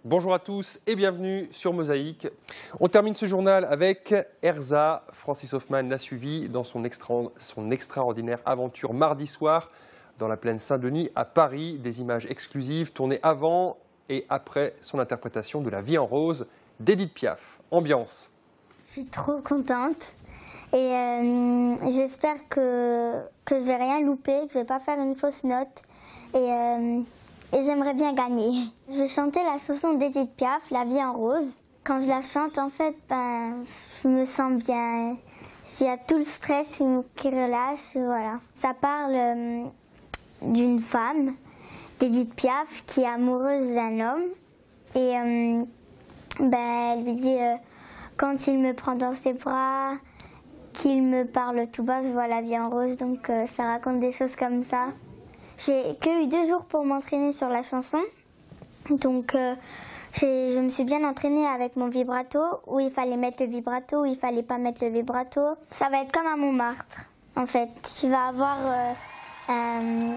Bonjour à tous et bienvenue sur Mosaïque. On termine ce journal avec Erza. Francis Hoffman l'a suivi dans son extraordinaire aventure mardi soir dans la plaine Saint-Denis à Paris. Des images exclusives tournées avant et après son interprétation de La Vie en rose d'Édith Piaf. Ambiance. Je suis trop contente et j'espère que je vais rien louper, que je vais pas faire une fausse note et j'aimerais bien gagner. Je vais chanter la chanson d'Édith Piaf, La Vie en rose. Quand je la chante, en fait, je me sens bien. Il y a tout le stress qui relâche, voilà. Ça parle d'une femme, d'Édith Piaf, qui est amoureuse d'un homme. Et elle lui dit, quand il me prend dans ses bras, qu'il me parle tout bas, je vois la vie en rose. Donc ça raconte des choses comme ça. J'ai que eu 2 jours pour m'entraîner sur la chanson. Donc je me suis bien entraînée avec mon vibrato, où il fallait mettre le vibrato, où il fallait pas mettre le vibrato. Ça va être comme à Montmartre, en fait. Tu vas avoir un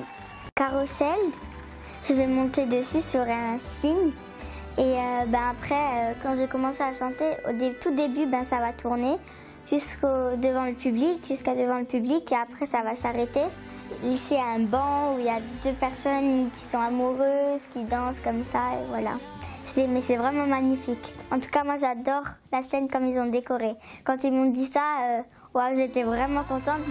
carrousel, je vais monter dessus sur un cygne. Et après, quand j'ai commencé à chanter, au tout début, ça va tourner jusqu'à devant le public, et après ça va s'arrêter. Ici, il y a un banc où il y a 2 personnes qui sont amoureuses, qui dansent comme ça, et voilà. Mais c'est vraiment magnifique. En tout cas, moi, j'adore la scène comme ils ont décoré. Quand ils m'ont dit ça, j'étais vraiment contente.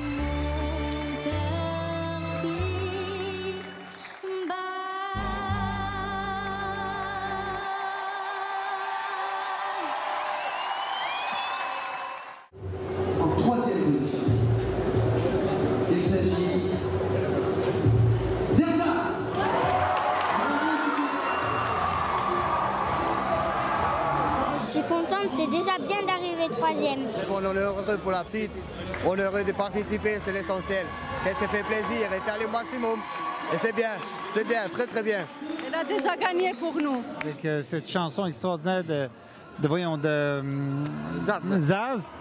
En 3e position, il s'agit d'Erza. Je suis contente, c'est déjà bien d'arriver 3e. On est heureux pour la petite, on est heureux de participer, c'est l'essentiel. Elle s'est fait plaisir et c'est allé au maximum. Et c'est bien, très très bien. Elle a déjà gagné pour nous. Avec cette chanson extraordinaire de Zaz,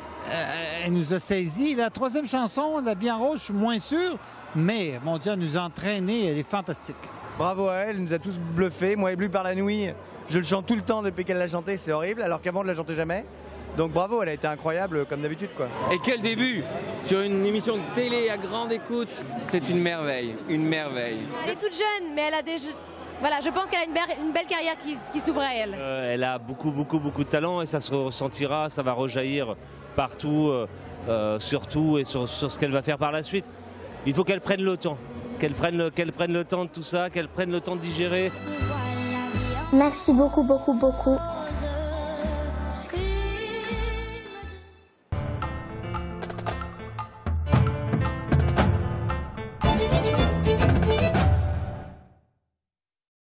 elle nous a saisis. La 3e chanson, La Vie en rose, je suis moins sûr, mais mon Dieu, elle nous a entraînés, elle est fantastique. Bravo à elle nous a tous bluffés. Moi, Ébloui par la nuit, je le chante tout le temps depuis qu'elle l'a chanté, c'est horrible, alors qu'avant, je ne la chantais jamais. Donc bravo, elle a été incroyable comme d'habitude, quoi. Et quel début sur une émission de télé à grande écoute, c'est une merveille, une merveille. Elle est toute jeune, mais elle a déjà... Voilà, je pense qu'elle a une belle carrière qui s'ouvre à elle. Elle a beaucoup de talent et ça se ressentira, ça va rejaillir partout, surtout et sur ce qu'elle va faire par la suite. Il faut qu'elle prenne le temps, qu'elle prenne le temps de tout ça, qu'elle prenne le temps de digérer. Merci beaucoup.